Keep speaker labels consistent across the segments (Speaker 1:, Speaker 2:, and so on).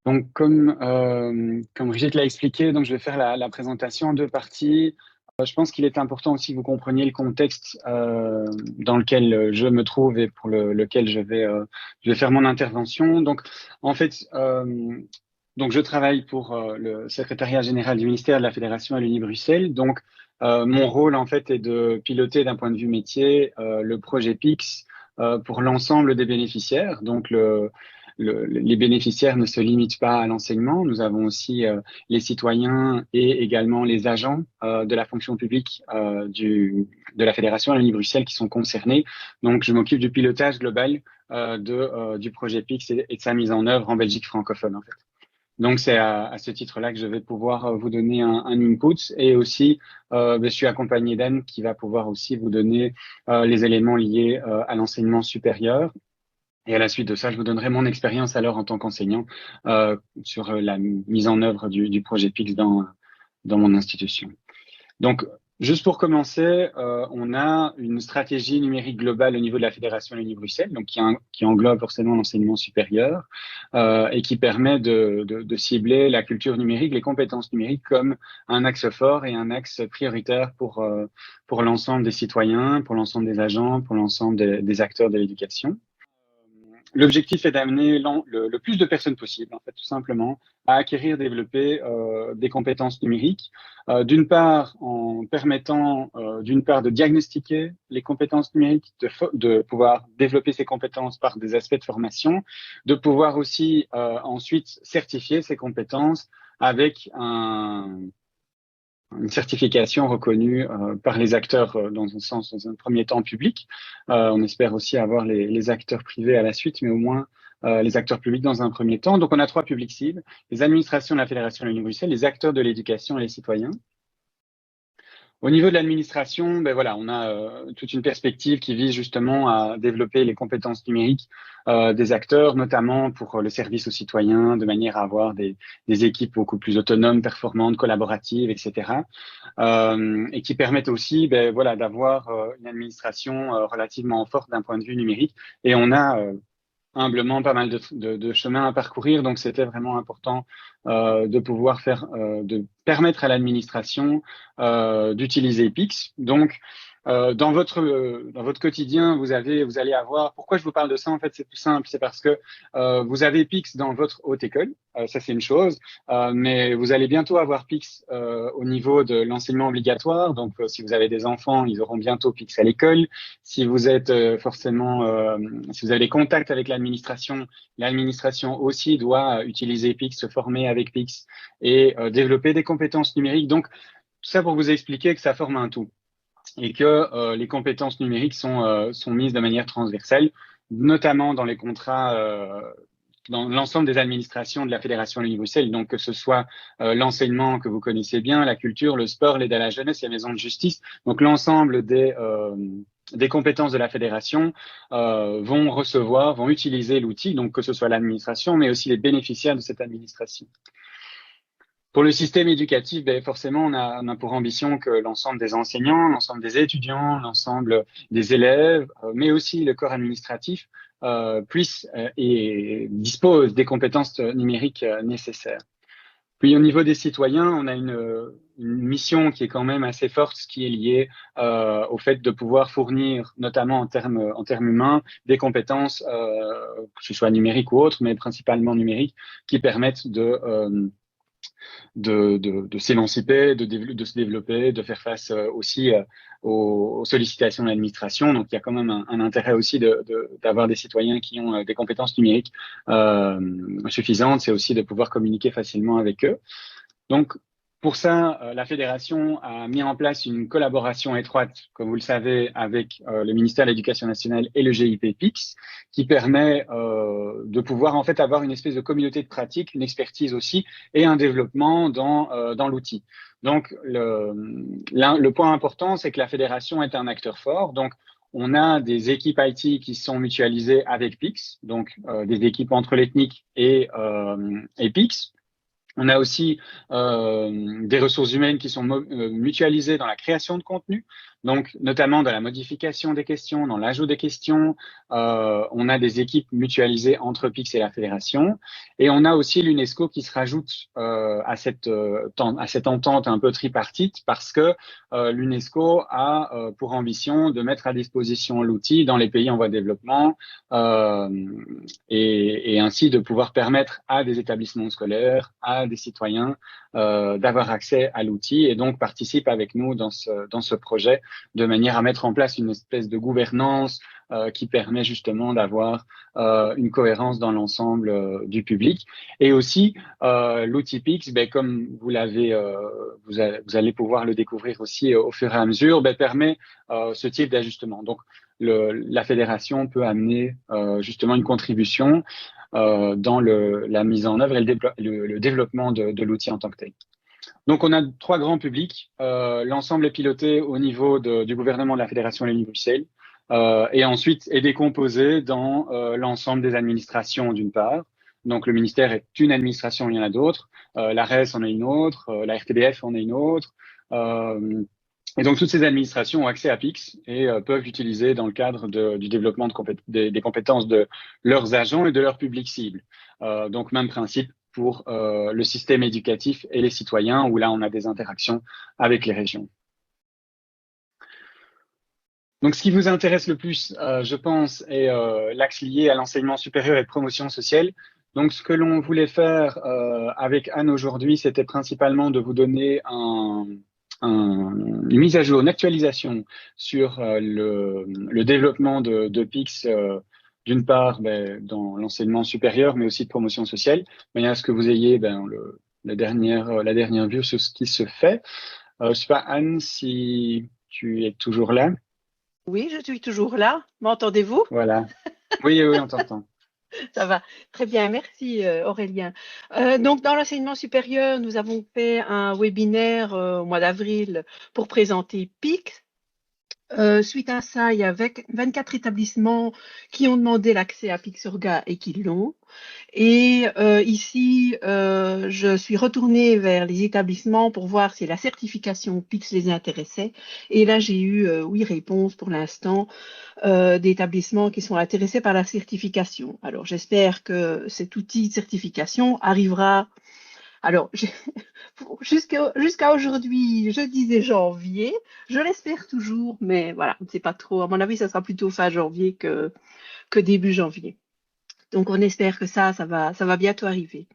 Speaker 1: Donc, comme Brigitte l'a expliqué, donc je vais faire la présentation en deux parties. Je pense qu'il est important aussi que vous compreniez le contexte dans lequel je me trouve et pour lequel je vais faire mon intervention. Donc, en fait, donc je travaille pour le secrétariat général du ministère de la Fédération Wallonie-Bruxelles. Donc, mon rôle, en fait, est de piloter d'un point de vue métier le projet PIX pour l'ensemble des bénéficiaires. Donc, les bénéficiaires ne se limitent pas à l'enseignement. Nous avons aussi les citoyens et également les agents de la fonction publique de la Fédération Wallonie-Bruxelles qui sont concernés. Donc, je m'occupe du pilotage global du projet PIX et de sa mise en œuvre en Belgique francophone, en fait. Donc, c'est à ce titre-là que je vais pouvoir vous donner un input et aussi, je suis accompagné d'Anne qui va pouvoir aussi vous donner les éléments liés à l'enseignement supérieur. Et à la suite de ça, je vous donnerai mon expérience alors en tant qu'enseignant sur la mise en œuvre du projet PIX dans mon institution. Donc, juste pour commencer, on a une stratégie numérique globale au niveau de la Fédération Wallonie-Bruxelles, donc qui englobe forcément l'enseignement supérieur et qui permet de cibler la culture numérique, les compétences numériques comme un axe fort et un axe prioritaire pour l'ensemble des citoyens, pour l'ensemble des agents, pour l'ensemble des acteurs de l'éducation. L'objectif est d'amener le plus de personnes possible, en fait, tout simplement, à acquérir, développer des compétences numériques. D'une part, en permettant, d'une part, de diagnostiquer les compétences numériques, de pouvoir développer ces compétences par des aspects de formation, de pouvoir aussi ensuite certifier ces compétences avec une certification reconnue par les acteurs dans un premier temps public. On espère aussi avoir les acteurs privés à la suite, mais au moins les acteurs publics dans un premier temps. Donc on a trois publics cibles, les administrations de la Fédération Wallonie-Bruxelles, les acteurs de l'éducation et les citoyens. Au niveau de l'administration, ben voilà, on a toute une perspective qui vise justement à développer les compétences numériques des acteurs, notamment pour le service aux citoyens, de manière à avoir des équipes beaucoup plus autonomes, performantes, collaboratives, etc. Et qui permettent aussi, ben voilà, d'avoir une administration relativement forte d'un point de vue numérique. Et on a humblement pas mal de chemin à parcourir, donc c'était vraiment important de pouvoir de permettre à l'administration d'utiliser PIX. Donc, dans votre quotidien, vous allez avoir. Pourquoi je vous parle de ça? En fait, c'est tout simple. C'est parce que vous avez PIX dans votre haute école. Ça, c'est une chose. Mais vous allez bientôt avoir PIX au niveau de l'enseignement obligatoire. Donc, si vous avez des enfants, ils auront bientôt PIX à l'école. Si vous êtes si vous avez des contacts avec l'administration aussi doit utiliser PIX, se former avec PIX et développer des compétences numériques. Donc, tout ça pour vous expliquer que ça forme un tout et que les compétences numériques sont mises de manière transversale, notamment dans les contrats dans l'ensemble des administrations de la Fédération Wallonie-Bruxelles, donc que ce soit l'enseignement que vous connaissez bien, la culture, le sport, l'aide à la jeunesse, la maison de justice, donc l'ensemble des compétences de la fédération vont utiliser l'outil, donc que ce soit l'administration, mais aussi les bénéficiaires de cette administration. Pour le système éducatif, ben forcément, on a pour ambition que l'ensemble des enseignants, l'ensemble des étudiants, l'ensemble des élèves, mais aussi le corps administratif puissent et disposent des compétences numériques nécessaires. Puis au niveau des citoyens, on a une mission qui est quand même assez forte, qui est liée au fait de pouvoir fournir, notamment en termes humains, des compétences, que ce soit numériques ou autres, mais principalement numériques, qui permettent de s'émanciper, de se développer, de faire face aussi aux sollicitations de l'administration. Donc, il y a quand même un intérêt aussi d'avoir des citoyens qui ont des compétences numériques suffisantes. C'est aussi de pouvoir communiquer facilement avec eux. Donc, pour ça, la fédération a mis en place une collaboration étroite, comme vous le savez, avec le ministère de l'Éducation nationale et le GIP PIX, qui permet de pouvoir en fait avoir une espèce de communauté de pratique, une expertise aussi, et un développement dans l'outil. Donc, le point important, c'est que la fédération est un acteur fort. Donc, on a des équipes IT qui sont mutualisées avec PIX, donc des équipes entre l'ethnique et PIX. On a aussi des ressources humaines qui sont mutualisées dans la création de contenu. Donc, notamment dans la modification des questions, dans l'ajout des questions, on a des équipes mutualisées entre PIX et la fédération. Et on a aussi l'UNESCO qui se rajoute à cette entente un peu tripartite parce que l'UNESCO a pour ambition de mettre à disposition l'outil dans les pays en voie de développement et ainsi de pouvoir permettre à des établissements scolaires, à des citoyens d'avoir accès à l'outil et donc participe avec nous dans ce projet de manière à mettre en place une espèce de gouvernance qui permet justement d'avoir une cohérence dans l'ensemble du public. Et aussi, l'outil PIX, comme vous allez pouvoir le découvrir aussi au fur et à mesure, permet ce type d'ajustement. Donc, la fédération peut amener justement une contribution dans la mise en œuvre et le développement de l'outil en tant que tel. Donc, on a 3 grands publics. L'ensemble est piloté au niveau du gouvernement de la fédération Wallonie-Bruxelles et ensuite est décomposé dans l'ensemble des administrations d'une part. Donc, le ministère est une administration, il y en a d'autres. La RES en a une autre, la RTBF en a une autre. Et donc, toutes ces administrations ont accès à PIX et peuvent l'utiliser dans le cadre du développement des compétences de leurs agents et de leur public cible. Donc, même principe pour le système éducatif et les citoyens, où là, on a des interactions avec les régions. Donc, ce qui vous intéresse le plus, je pense, est l'axe lié à l'enseignement supérieur et de promotion sociale. Donc, ce que l'on voulait faire avec Anne aujourd'hui, c'était principalement de vous donner une mise à jour, une actualisation sur le développement de PIX, d'une part dans l'enseignement supérieur, mais aussi de promotion sociale, de manière à ce que vous ayez la dernière vue sur ce qui se fait. Je ne sais pas, Anne, si tu es toujours là.
Speaker 2: Oui, je suis toujours là. M'entendez-vous?
Speaker 1: Voilà. Oui, on t'entend.
Speaker 2: Ça va. Très bien, merci Aurélien. Donc, dans l'enseignement supérieur, nous avons fait un webinaire au mois d'avril pour présenter PIX. Suite à ça, il y a 24 établissements qui ont demandé l'accès à Pixurga et qui l'ont. Et ici, je suis retournée vers les établissements pour voir si la certification PIX les intéressait. Et là, j'ai eu 8 réponses pour l'instant d'établissements qui sont intéressés par la certification. Alors, j'espère que cet outil de certification arrivera. Alors, jusqu'à aujourd'hui, je disais janvier. Je l'espère toujours, mais voilà, on ne sait pas trop. À mon avis, ça sera plutôt fin janvier que début janvier. Donc, on espère que ça va bientôt arriver.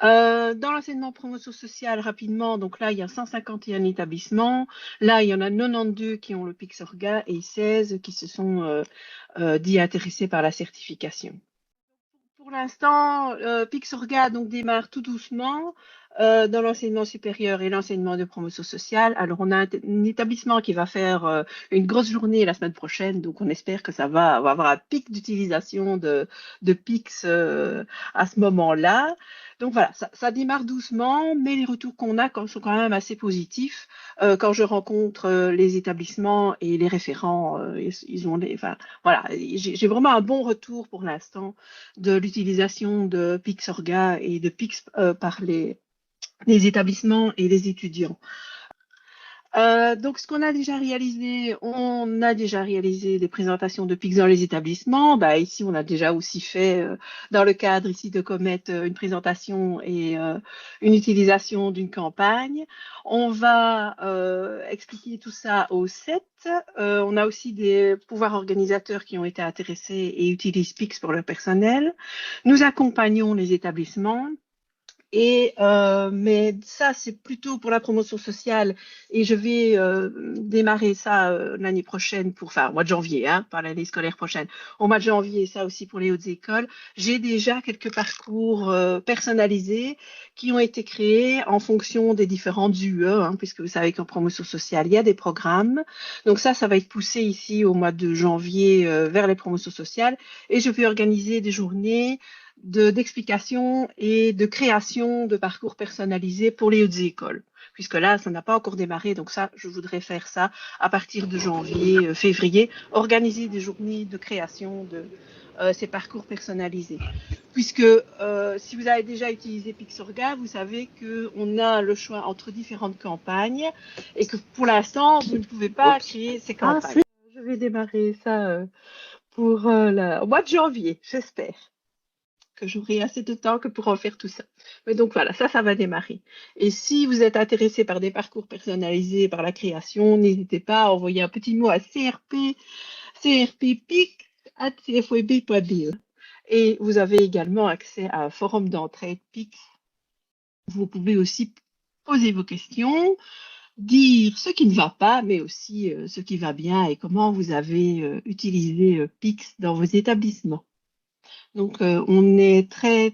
Speaker 2: Dans l'enseignement promotion sociale, rapidement, donc là, il y a 151 établissements. Là, il y en a 92 qui ont le Pixurga et 16 qui se sont dits intéressés par la certification. Pour l'instant, Pixurga donc démarre tout doucement dans l'enseignement supérieur et l'enseignement de promotion sociale. Alors, on a un établissement qui va faire une grosse journée la semaine prochaine, donc on espère que ça va avoir un pic d'utilisation de Pix à ce moment-là. Donc voilà, ça démarre doucement, mais les retours qu'on a sont quand même assez positifs. Quand je rencontre les établissements et les référents, ils ont voilà, j'ai vraiment un bon retour pour l'instant de l'utilisation de Pixurga et de Pix par les établissements et les étudiants. Donc, ce qu'on a déjà réalisé, on a déjà réalisé des présentations de PIX dans les établissements. Ici, on a déjà aussi fait, dans le cadre ici de Comet, une présentation et une utilisation d'une campagne. On va expliquer tout ça au 7. On a aussi des pouvoirs organisateurs qui ont été intéressés et utilisent PIX pour leur personnel. Nous accompagnons les établissements. Mais ça, c'est plutôt pour la promotion sociale et je vais démarrer ça l'année prochaine au mois de janvier, pas l'année scolaire prochaine. Au mois de janvier, ça aussi pour les hautes écoles. J'ai déjà quelques parcours personnalisés qui ont été créés en fonction des différentes UE, puisque vous savez qu'en promotion sociale, il y a des programmes. Donc ça va être poussé ici au mois de janvier vers les promotions sociales et je vais organiser des journées d'explication et de création de parcours personnalisés pour les hautes écoles, puisque là, ça n'a pas encore démarré. Donc ça, je voudrais faire ça à partir de janvier, février, organiser des journées de création ces parcours personnalisés. Puisque si vous avez déjà utilisé Pixorga, vous savez qu'on a le choix entre différentes campagnes et que pour l'instant, vous ne pouvez pas créer ces campagnes. Je vais démarrer ça pour au mois de janvier, j'espère que j'aurai assez de temps que pour en faire tout ça. Mais donc voilà, ça va démarrer. Et si vous êtes intéressé par des parcours personnalisés, par la création, n'hésitez pas à envoyer un petit mot à crppic@cfwb.be. Et vous avez également accès à un forum d'entraide PIC. Vous pouvez aussi poser vos questions, dire ce qui ne va pas, mais aussi ce qui va bien et comment vous avez utilisé PIX dans vos établissements. Donc, on est très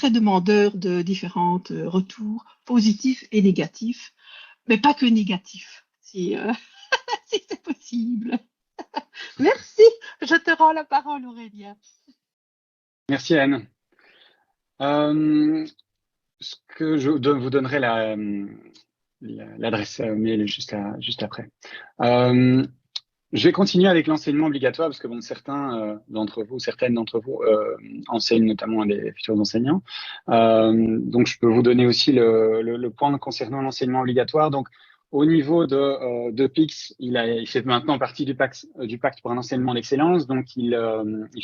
Speaker 2: demandeur de différents retours positifs et négatifs, mais pas que négatifs, si, si c'est possible. Merci, je te rends la parole, Aurélien.
Speaker 1: Merci Anne. Ce que je vous donnerai l'adresse mail juste après. Je vais continuer avec l'enseignement obligatoire parce que bon, certaines d'entre vous enseignent notamment à des futurs enseignants. Donc, je peux vous donner aussi le point concernant l'enseignement obligatoire. Donc, au niveau de PIX, il fait maintenant partie du pacte pour un enseignement d'excellence. Donc, il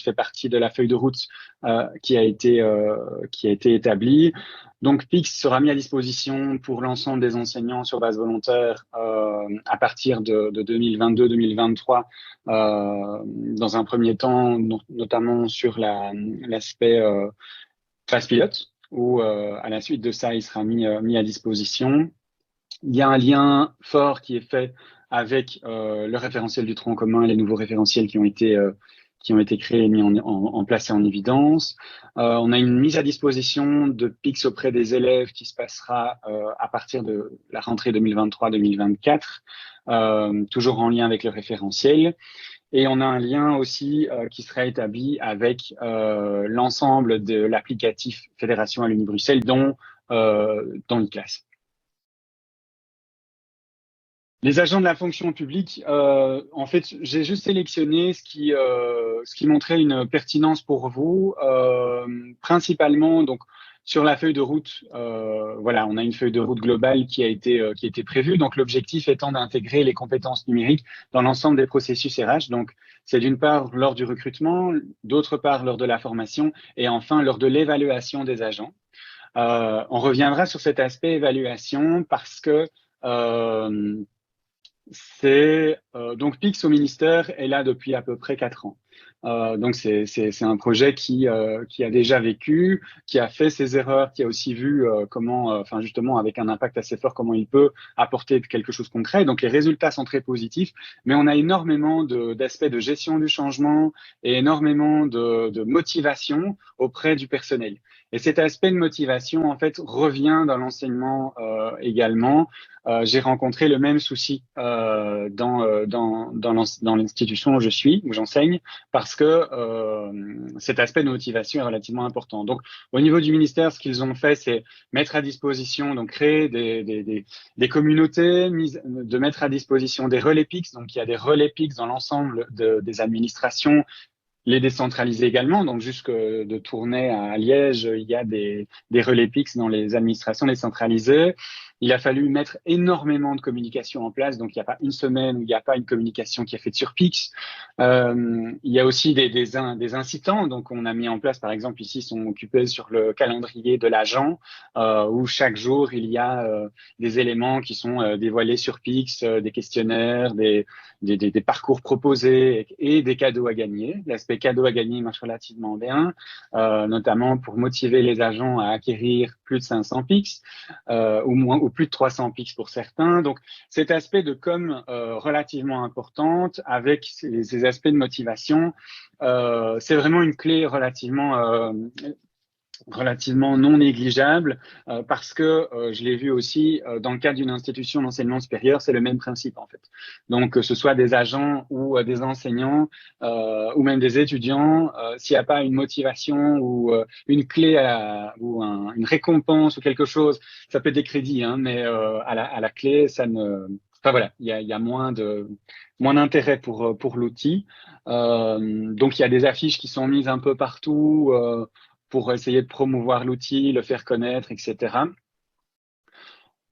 Speaker 1: fait partie de la feuille de route qui a été établie. Donc, PIX sera mis à disposition pour l'ensemble des enseignants sur base volontaire à partir de 2022-2023, dans un premier temps, notamment sur l'aspect phase pilote, où à la suite de ça, il sera mis à disposition. Il y a un lien fort qui est fait avec le référentiel du tronc commun et les nouveaux référentiels qui ont été créés et mis en place et en évidence. On a une mise à disposition de PIX auprès des élèves qui se passera à partir de la rentrée 2023-2024, toujours en lien avec le référentiel. Et on a un lien aussi qui sera établi avec l'ensemble de l'applicatif Fédération Wallonie-Bruxelles, dont e-classe. Les agents de la fonction publique, en fait, j'ai juste sélectionné ce qui montrait une pertinence pour vous, principalement donc sur la feuille de route. Voilà, on a une feuille de route globale qui a été prévue. Donc l'objectif étant d'intégrer les compétences numériques dans l'ensemble des processus RH. Donc c'est d'une part lors du recrutement, d'autre part lors de la formation et enfin lors de l'évaluation des agents. On reviendra sur cet aspect évaluation parce que donc PIX au ministère est là depuis à peu près 4 ans. Donc c'est un projet qui a déjà vécu, qui a fait ses erreurs, qui a aussi vu comment, justement avec un impact assez fort, comment il peut apporter quelque chose de concret. Donc les résultats sont très positifs, mais on a énormément d'aspects de gestion du changement et énormément de motivation auprès du personnel. Et cet aspect de motivation, en fait, revient dans l'enseignement également. J'ai rencontré le même souci dans l'institution où j'enseigne, parce que cet aspect de motivation est relativement important. Donc, au niveau du ministère, ce qu'ils ont fait, c'est mettre à disposition, donc créer des communautés, de mettre à disposition des relais PIX. Donc, il y a des relais PIX dans l'ensemble des administrations, les décentraliser également. Donc, jusque de Tournai à Liège, il y a des relais PIX dans les administrations décentralisées. Il a fallu mettre énormément de communication en place. Donc, il n'y a pas une semaine où il n'y a pas une communication qui est faite sur PIX. Il y a aussi des incitants. Donc, on a mis en place, par exemple, ici, sont occupés sur le calendrier de l'agent, où chaque jour, il y a des éléments qui sont dévoilés sur PIX, des questionnaires, des parcours proposés et des cadeaux à gagner. L'aspect cadeaux à gagner marche relativement bien, notamment pour motiver les agents à acquérir plus de 500 PIX, ou plus de 300 PIX pour certains. Donc, cet aspect de com relativement importante avec ces aspects de motivation, c'est vraiment une clé relativement non négligeable, parce que je l'ai vu aussi dans le cadre d'une institution d'enseignement supérieur, c'est le même principe en fait. Donc que ce soit des agents ou des enseignants ou même des étudiants, s'il n'y a pas une motivation ou une clé une récompense ou quelque chose, ça peut être des crédits, hein, mais à la clé, ça ne enfin voilà, il y a moins d'intérêt pour l'outil. Donc il y a des affiches qui sont mises un peu partout pour essayer de promouvoir l'outil, le faire connaître, etc.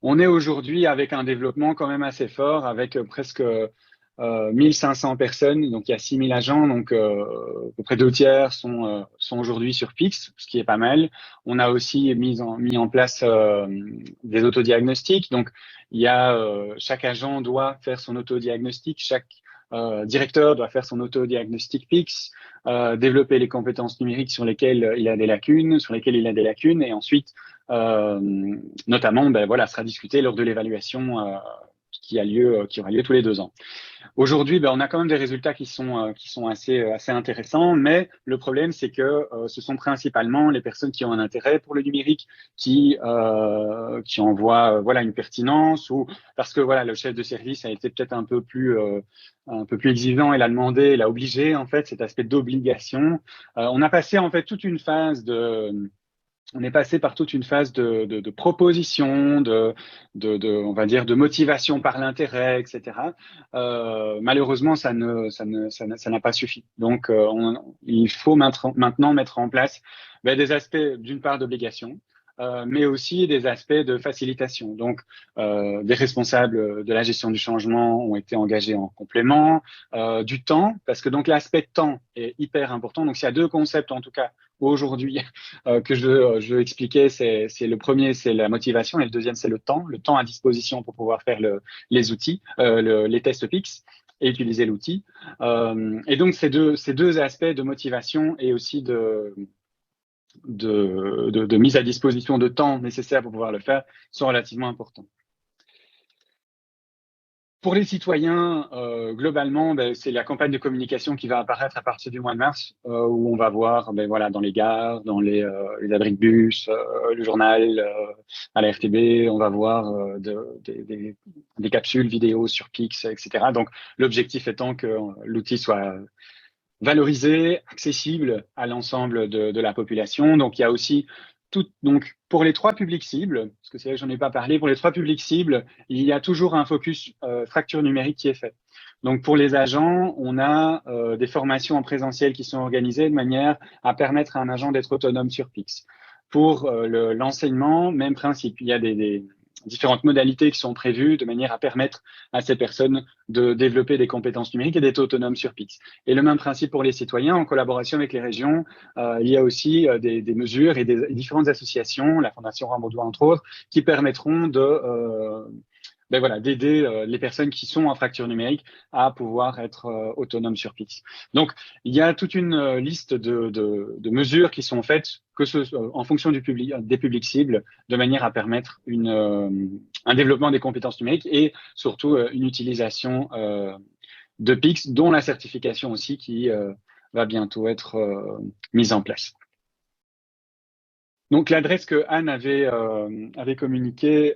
Speaker 1: On est aujourd'hui avec un développement quand même assez fort, avec presque 1500 personnes, donc il y a 6000 agents, donc à peu près 2 tiers sont aujourd'hui sur Pix, ce qui est pas mal. On a aussi mis en place des autodiagnostics, donc il y a chaque agent doit faire son autodiagnostic, chaque directeur doit faire son autodiagnostic Pix, développer les compétences numériques sur lesquelles il a des lacunes, et ensuite notamment, ben voilà, sera discuté lors de l'évaluation qui aura lieu tous les 2 ans. Aujourd'hui, ben, on a quand même des résultats qui sont assez intéressants, mais le problème, c'est que ce sont principalement les personnes qui ont un intérêt pour le numérique qui en voient voilà une pertinence, ou parce que voilà le chef de service a été peut-être un peu plus exigeant et l'a demandé, il a obligé en fait cet aspect d'obligation. On a passé en fait toute une phase on est passé par toute une phase de proposition, on va dire, de motivation par l'intérêt, etc. Malheureusement, ça n'a pas suffi. Donc, il faut maintenant mettre en place des aspects, d'une part, d'obligation, mais aussi des aspects de facilitation. Donc, des responsables de la gestion du changement ont été engagés en complément, du temps, parce que donc l'aspect temps est hyper important. Donc, s'il y a 2 concepts, en tout cas, aujourd'hui, que je veux expliquer, c'est le premier, c'est la motivation, et le deuxième, c'est le temps à disposition pour pouvoir faire les outils, les tests PIX et utiliser l'outil. Et donc, ces deux aspects de motivation et aussi de mise à disposition de temps nécessaire pour pouvoir le faire sont relativement importants. Pour les citoyens, globalement, c'est la campagne de communication qui va apparaître à partir du mois de mars, où on va voir, voilà, dans les gares, dans les abris de bus, le journal, à la RTB, on va voir des capsules vidéo sur Pix, etc. Donc, l'objectif étant que l'outil soit valorisé, accessible à l'ensemble de la population. Donc, il y a aussi donc, pour les 3 publics cibles, parce que c'est vrai que j'en ai pas parlé, pour les 3 publics cibles, il y a toujours un focus fracture numérique qui est fait. Donc, pour les agents, on a des formations en présentiel qui sont organisées de manière à permettre à un agent d'être autonome sur Pix. Pour l'enseignement, même principe. Il y a des différentes modalités qui sont prévues de manière à permettre à ces personnes de développer des compétences numériques et d'être autonomes sur Pix. Et le même principe pour les citoyens, en collaboration avec les régions, il y a aussi des mesures et des différentes associations, la Fondation Rambaudouin entre autres, qui permettront d'aider les personnes qui sont en fracture numérique à pouvoir être autonomes sur Pix. Donc, il y a toute une liste de mesures qui sont faites en fonction des publics cibles, de manière à permettre un développement des compétences numériques et surtout une utilisation de Pix, dont la certification aussi qui va bientôt être mise en place. Donc, l'adresse que Anne avait communiquée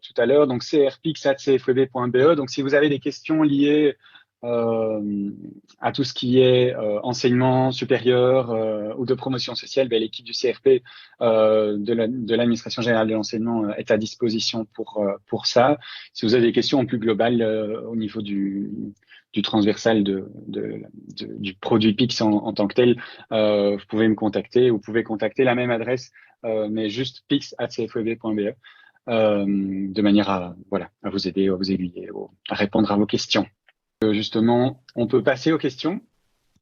Speaker 1: tout à l'heure, donc crpix@cfwb.be. Donc, si vous avez des questions liées à tout ce qui est enseignement supérieur ou de promotion sociale, l'équipe du CRP de l'administration générale de l'enseignement est à disposition pour ça. Si vous avez des questions en plus globales au niveau du transversal du produit Pix en tant que tel, vous pouvez me contacter, vous pouvez contacter la même adresse, mais juste pix@cfwb.be, de manière à vous aider, à vous aiguiller, à répondre à vos questions. Justement, on peut passer aux questions.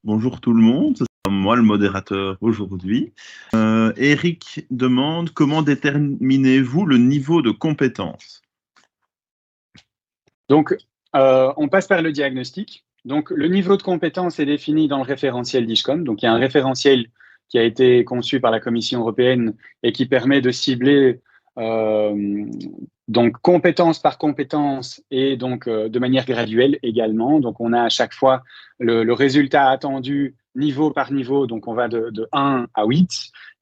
Speaker 3: Bonjour tout le monde, c'est moi le modérateur aujourd'hui. Eric demande comment déterminez-vous le niveau de compétence?
Speaker 1: Donc, on passe par le diagnostic. Donc, le niveau de compétence est défini dans le référentiel DIGCOM. Donc, il y a un référentiel qui a été conçu par la Commission européenne et qui permet de cibler donc compétence par compétence et donc de manière graduelle également. Donc, on a à chaque fois le résultat attendu niveau par niveau. Donc, on va de 1 à 8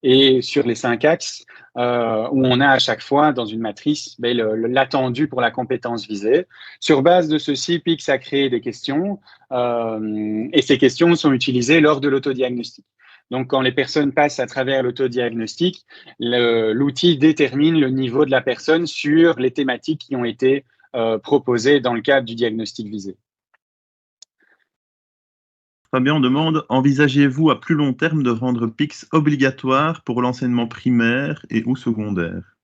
Speaker 1: et sur les 5 axes où on a à chaque fois dans une matrice l'attendu pour la compétence visée. Sur base de ceci, Pix a créé des questions et ces questions sont utilisées lors de l'autodiagnostic. Donc, quand les personnes passent à travers l'autodiagnostic, l'outil détermine le niveau de la personne sur les thématiques qui ont été proposé dans le cadre du diagnostic visé.
Speaker 3: Fabien demande, envisagez-vous à plus long terme de rendre PICS obligatoire pour l'enseignement primaire et ou secondaire?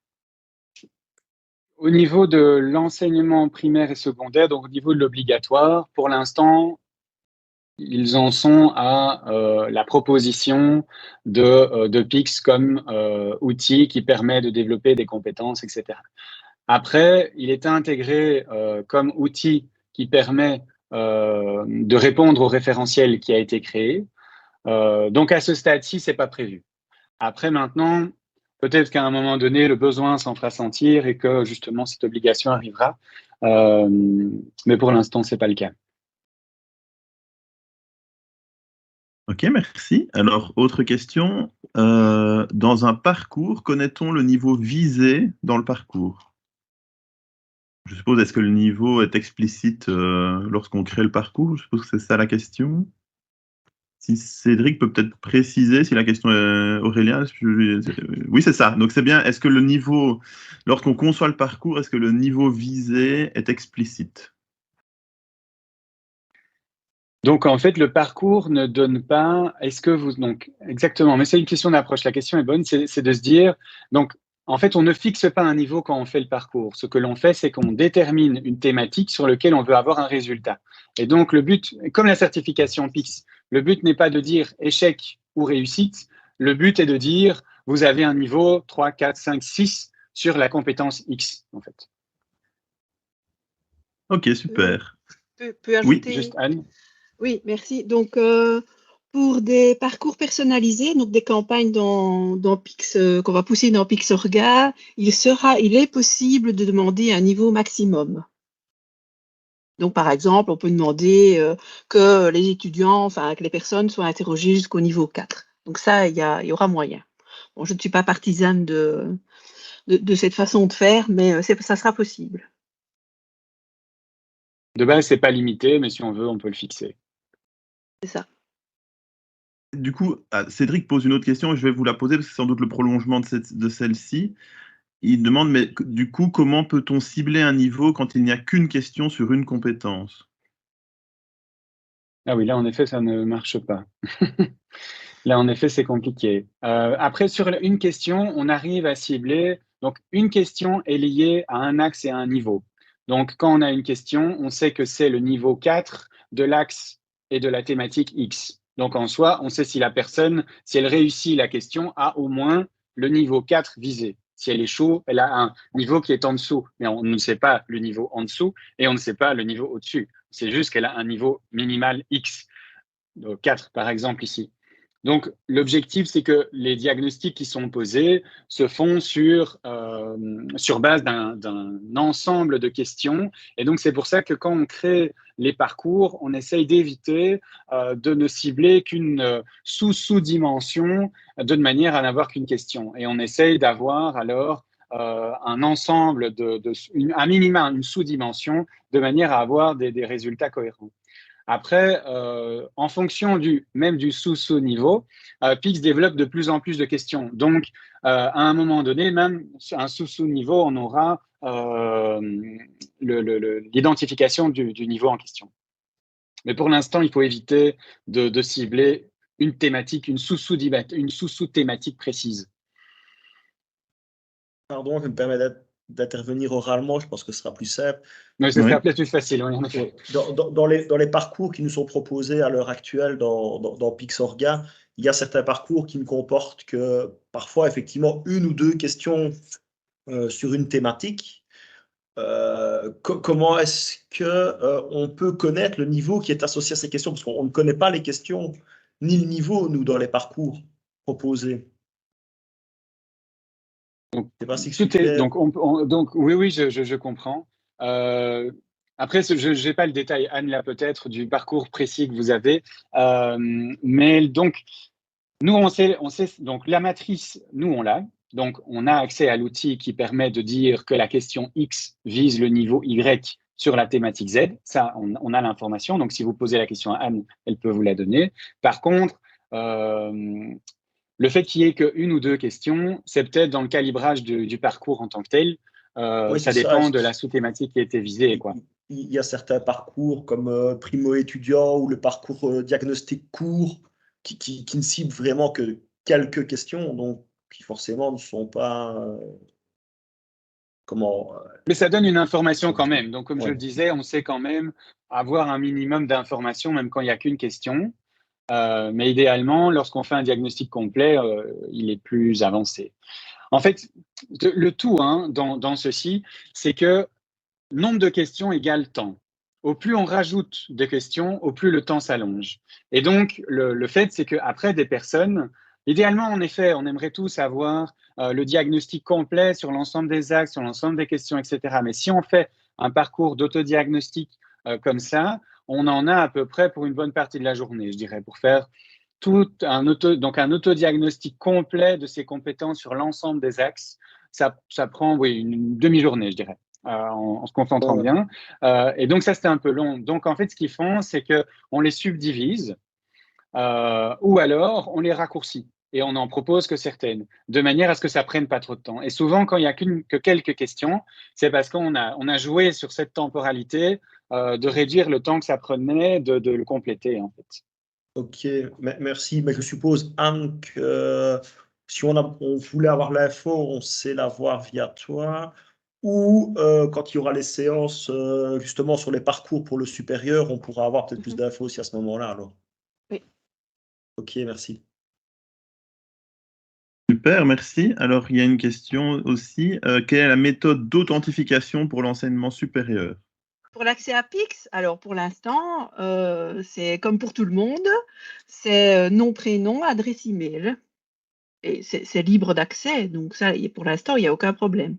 Speaker 1: Au niveau de l'enseignement primaire et secondaire, donc au niveau de l'obligatoire, pour l'instant, ils en sont à la proposition de PICS comme outil qui permet de développer des compétences, etc. Après, il est intégré comme outil qui permet de répondre au référentiel qui a été créé. Donc à ce stade-ci, c'est pas prévu. Après, maintenant, peut-être qu'à un moment donné, le besoin s'en fera sentir et que justement cette obligation arrivera. Mais pour l'instant, c'est pas le cas.
Speaker 3: Ok, merci. Alors, autre question. Dans un parcours, connaît-on le niveau visé dans le parcours? Je suppose, est-ce que le niveau est explicite lorsqu'on crée le parcours? Je suppose que c'est ça la question. Si Cédric peut peut-être préciser si la question est Aurélien. Oui, c'est ça. Donc c'est bien. Est-ce que le niveau, lorsqu'on conçoit le parcours, est-ce que le niveau visé est explicite?
Speaker 1: Donc en fait, le parcours ne donne pas. Est-ce que vous donc exactement? Mais c'est une question d'approche. La question est bonne. C'est de se dire. Donc en fait, on ne fixe pas un niveau quand on fait le parcours. Ce que l'on fait, c'est qu'on détermine une thématique sur laquelle on veut avoir un résultat. Et donc le but, comme la certification PICS, le but n'est pas de dire échec ou réussite. Le but est de dire vous avez un niveau 3, 4, 5, 6 sur la compétence X en fait.
Speaker 3: Ok, super.
Speaker 2: Peux ajouter...
Speaker 1: Oui, juste Anne.
Speaker 2: Oui, merci. Donc, pour des parcours personnalisés, donc des campagnes dans PICS, qu'on va pousser dans PICS-Orga, il est possible de demander un niveau maximum. Donc, par exemple, on peut demander que les étudiants, enfin, que les personnes soient interrogées jusqu'au niveau 4. Donc ça, il y aura moyen. Bon, je ne suis pas partisane de cette façon de faire, mais ça sera possible.
Speaker 1: De base, c'est pas limité, mais si on veut, on peut le fixer.
Speaker 2: C'est ça.
Speaker 3: Du coup, Cédric pose une autre question et je vais vous la poser parce que c'est sans doute le prolongement de celle-ci. Il demande, mais du coup, comment peut-on cibler un niveau quand il n'y a qu'une question sur une compétence?
Speaker 1: Ah oui, là, en effet, ça ne marche pas. Là, en effet, c'est compliqué. Après, sur une question, on arrive à cibler. Donc, une question est liée à un axe et à un niveau. Donc, quand on a une question, on sait que c'est le niveau 4 de l'axe et de la thématique X. Donc, en soi, on sait si la personne, si elle réussit la question, a au moins le niveau 4 visé. Si elle échoue, elle a un niveau qui est en dessous. Mais on ne sait pas le niveau en dessous et on ne sait pas le niveau au-dessus. C'est juste qu'elle a un niveau minimal X. 4, par exemple, ici. Donc, l'objectif, c'est que les diagnostics qui sont posés se font sur base d'un ensemble de questions. Et donc, c'est pour ça que quand on crée les parcours, on essaye d'éviter de ne cibler qu'une sous-dimension de manière à n'avoir qu'une question. Et on essaye d'avoir alors un ensemble, un minima, une sous-dimension, de manière à avoir des résultats cohérents. Après, en fonction même du sous-niveau, PICS développe de plus en plus de questions. Donc, à un moment donné, même un sous-niveau, on aura l'identification du niveau en question. Mais pour l'instant, il faut éviter de cibler une thématique, une sous-thématique précise.
Speaker 4: Pardon, je me permets d'intervenir oralement, je pense que ce sera plus simple.
Speaker 1: Mais ce sera peut-être plus facile, oui, en effet.
Speaker 4: Dans les parcours qui nous sont proposés à l'heure actuelle dans PICS-Orga, il y a certains parcours qui ne comportent que parfois effectivement une ou deux questions sur une thématique. Comment est-ce qu'on peut connaître le niveau qui est associé à ces questions? Parce qu'on ne connaît pas les questions ni le niveau, nous, dans les parcours proposés.
Speaker 1: Donc,
Speaker 4: pas si
Speaker 1: donc oui, je comprends. Après, je n'ai pas le détail, Anne, là, peut-être, du parcours précis que vous avez. Mais donc, nous, on sait, donc la matrice, nous, on l'a. Donc, on a accès à l'outil qui permet de dire que la question X vise le niveau Y sur la thématique Z. Ça, on a l'information. Donc, si vous posez la question à Anne, elle peut vous la donner. Par contre, le fait qu'il n'y ait qu'une ou deux questions, c'est peut-être dans le calibrage du parcours en tant que tel.
Speaker 4: Oui,
Speaker 1: ça
Speaker 4: c'est ça.
Speaker 1: dépend de la sous-thématique qui a été visée, quoi.
Speaker 4: Il y a certains parcours comme primo-étudiant ou le parcours diagnostic court qui ne ciblent vraiment que quelques questions, donc qui forcément ne sont pas
Speaker 1: Mais ça donne une information quand même. Donc, comme je
Speaker 4: Ouais.
Speaker 1: le disais, on sait quand même avoir un minimum d'informations, même quand il n'y a qu'une question. Mais idéalement, lorsqu'on fait un diagnostic complet, il est plus avancé. En fait, le tout dans ceci, c'est que nombre de questions égale temps. Au plus on rajoute de questions, au plus le temps s'allonge. Et donc, le fait, c'est qu'après, des personnes, idéalement, en effet, on aimerait tous avoir le diagnostic complet sur l'ensemble des axes, sur l'ensemble des questions, etc. Mais si on fait un parcours d'autodiagnostic comme ça, on en a à peu près pour une bonne partie de la journée, je dirais, pour faire donc un autodiagnostic complet de ses compétences sur l'ensemble des axes. Ça prend, oui, une demi-journée, je dirais. En se concentrant bien. Et donc, ça, c'était un peu long. Donc, en fait, ce qu'ils font, c'est qu'on les subdivise ou alors on les raccourcit et on n'en propose que certaines, de manière à ce que ça prenne pas trop de temps. Et souvent, quand il n'y a que quelques questions, c'est parce qu'on a joué sur cette temporalité de réduire le temps que ça prenait de le compléter, en fait.
Speaker 4: Ok, merci. Mais je suppose, Anne, que si on voulait avoir l'info, on sait l'avoir via toi. Ou quand il y aura les séances justement sur les parcours pour le supérieur, on pourra avoir peut-être plus d'infos aussi à ce moment-là. Alors.
Speaker 2: Oui.
Speaker 4: Ok, merci.
Speaker 3: Super, merci. Alors, il y a une question aussi. Quelle est la méthode d'authentification pour l'enseignement supérieur?
Speaker 2: Pour l'accès à Pix, alors pour l'instant, c'est comme pour tout le monde, c'est nom, prénom, adresse email. Et c'est libre d'accès, donc ça, pour l'instant, il n'y a aucun problème.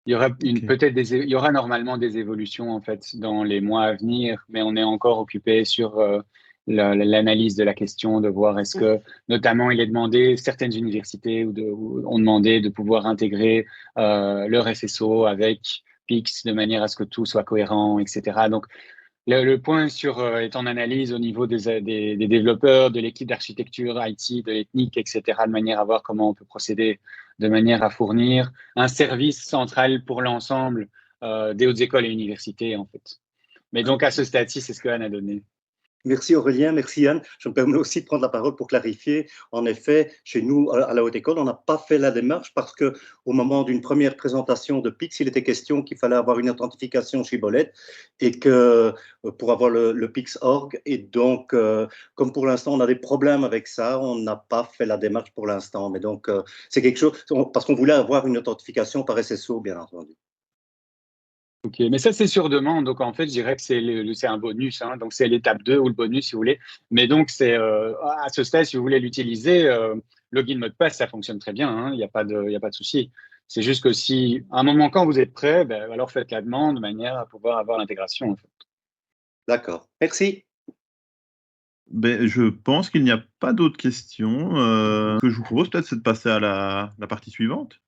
Speaker 1: Il y aura
Speaker 3: Ok.
Speaker 1: il y aura normalement des évolutions en fait dans les mois à venir, mais on est encore occupé sur l'analyse de la question, de voir est-ce que, notamment, il est demandé, certaines universités ont demandé de pouvoir intégrer leur FSO avec Pix de manière à ce que tout soit cohérent, etc. Donc, le point est en analyse au niveau des développeurs, de l'équipe d'architecture IT, de l'ethnique, etc., de manière à voir comment on peut procéder de manière à fournir un service central pour l'ensemble des hautes écoles et universités, en fait. Mais donc, à ce stade-ci, c'est ce que Anne a donné.
Speaker 5: Merci Aurélien, merci Anne. Je me permets aussi de prendre la parole pour clarifier. En effet, chez nous, à la Haute École, on n'a pas fait la démarche parce qu'au moment d'une première présentation de Pix, il était question qu'il fallait avoir une authentification Shibboleth et que pour avoir le Pix.org. Et donc, comme pour l'instant, on a des problèmes avec ça, on n'a pas fait la démarche pour l'instant. Mais donc, c'est quelque chose, parce qu'on voulait avoir une authentification par SSO, bien entendu.
Speaker 1: Ok, mais ça, c'est sur demande. Donc, en fait, je dirais que c'est un bonus. Donc, c'est l'étape 2 ou le bonus, si vous voulez. Mais donc, c'est à ce stade, si vous voulez l'utiliser, login mot de passe, ça fonctionne très bien. Il n'y a pas de souci. C'est juste que si, à un moment, quand vous êtes prêt, alors faites la demande de manière à pouvoir avoir l'intégration. En fait.
Speaker 5: D'accord. Merci.
Speaker 3: Ben, je pense qu'il n'y a pas d'autres questions. Ce que je vous propose peut-être, c'est de passer à la partie suivante.